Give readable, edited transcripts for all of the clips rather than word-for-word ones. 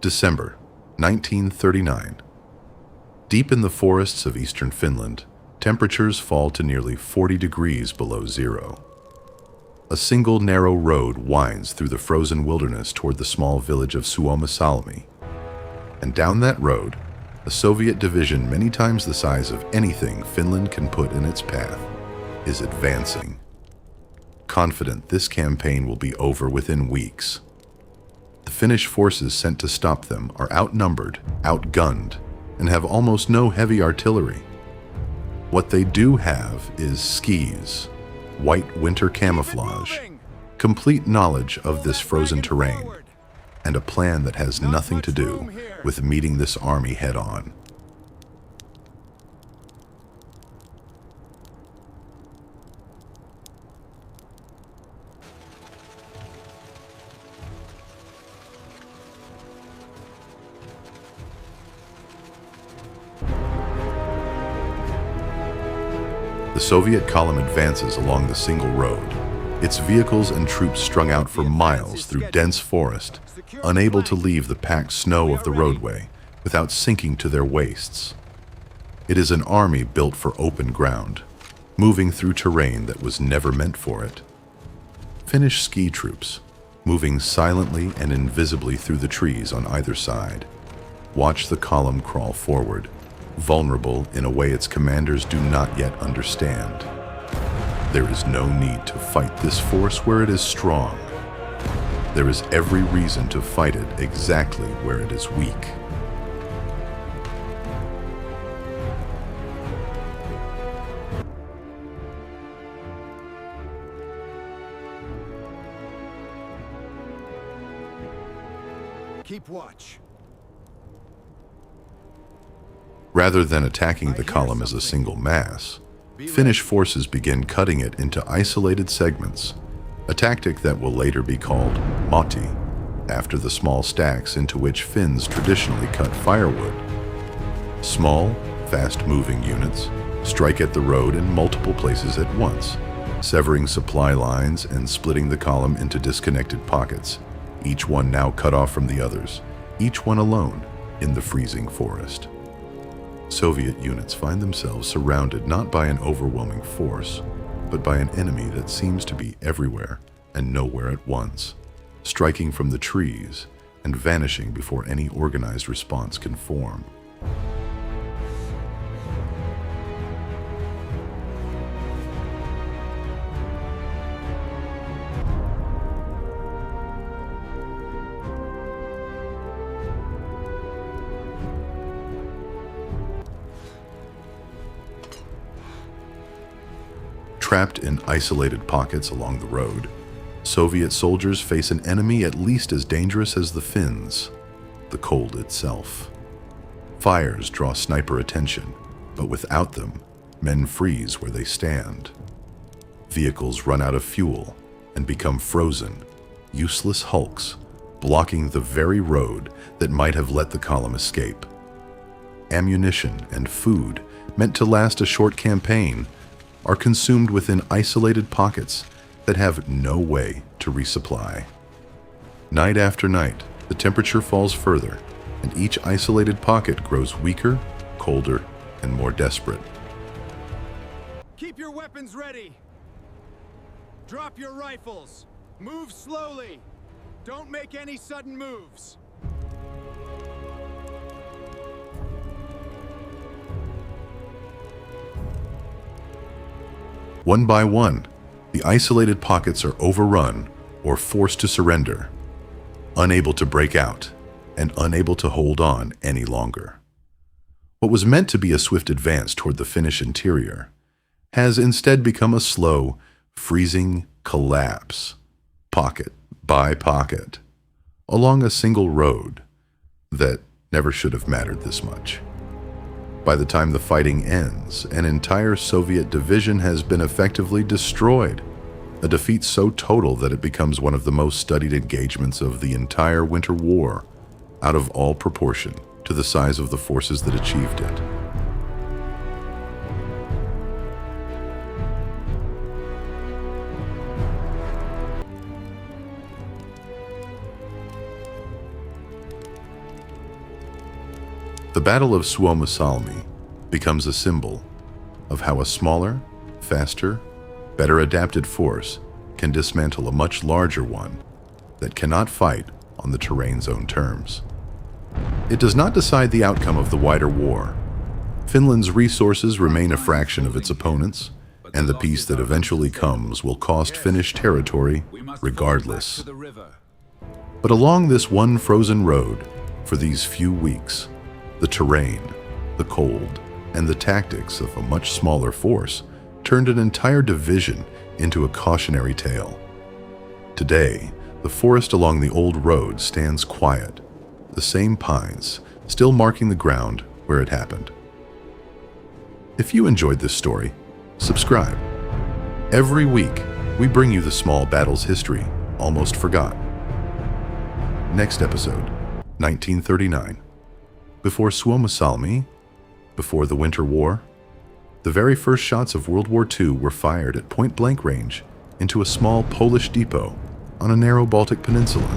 December 1939. Deep in the forests of eastern Finland, temperatures fall to nearly 40 degrees below zero. A single narrow road winds through the frozen wilderness toward the small village of Suomussalmi. And down that road, a Soviet division many times the size of anything Finland can put in its path is advancing. Confident this campaign will be over within weeks. The Finnish forces sent to stop them are outnumbered, outgunned, and have almost no heavy artillery. What they do have is skis, white winter camouflage, complete knowledge of this frozen terrain, and a plan that has nothing to do with meeting this army head-on. The Soviet column advances along the single road, its vehicles and troops strung out for miles through dense forest, unable to leave the packed snow of the roadway without sinking to their waists. It is an army built for open ground, moving through terrain that was never meant for it. Finnish ski troops, moving silently and invisibly through the trees on either side, watch the column crawl forward, vulnerable in a way its commanders do not yet understand. There is no need to fight this force where it is strong. There is every reason to fight it exactly where it is weak. Keep watch. Rather than attacking the column as a single mass, Finnish forces begin cutting it into isolated segments, a tactic that will later be called motti, after the small stacks into which Finns traditionally cut firewood. Small, fast-moving units strike at the road in multiple places at once, severing supply lines and splitting the column into disconnected pockets, each one now cut off from the others, each one alone in the freezing forest. Soviet units find themselves surrounded not by an overwhelming force, but by an enemy that seems to be everywhere and nowhere at once, striking from the trees and vanishing before any organized response can form. Trapped in isolated pockets along the road, Soviet soldiers face an enemy at least as dangerous as the Finns, the cold itself. Fires draw sniper attention, but without them, men freeze where they stand. Vehicles run out of fuel and become frozen, useless hulks, blocking the very road that might have let the column escape. Ammunition and food, meant to last a short campaign, are consumed within isolated pockets that have no way to resupply. Night after night, the temperature falls further, and each isolated pocket grows weaker, colder, and more desperate. Keep your weapons ready. Drop your rifles. Move slowly. Don't make any sudden moves. One by one, the isolated pockets are overrun or forced to surrender, unable to break out and unable to hold on any longer. What was meant to be a swift advance toward the Finnish interior has instead become a slow, freezing collapse, pocket by pocket, along a single road that never should have mattered this much. By the time the fighting ends, an entire Soviet division has been effectively destroyed, a defeat so total that it becomes one of the most studied engagements of the entire Winter War, out of all proportion to the size of the forces that achieved it. The Battle of Suomussalmi becomes a symbol of how a smaller, faster, better adapted force can dismantle a much larger one that cannot fight on the terrain's own terms. It does not decide the outcome of the wider war. Finland's resources remain a fraction of its opponents, and the peace that eventually comes will cost Finnish territory regardless. But along this one frozen road, for these few weeks, the terrain, the cold, and the tactics of a much smaller force turned an entire division into a cautionary tale. Today, the forest along the old road stands quiet, the same pines still marking the ground where it happened. If you enjoyed this story, subscribe. Every week, we bring you the small battles history almost forgot. Next episode, 1939. Before Suomussalmi, before the Winter War, the very first shots of World War II were fired at point-blank range into a small Polish depot on a narrow Baltic peninsula.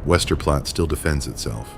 Westerplatte still defends itself.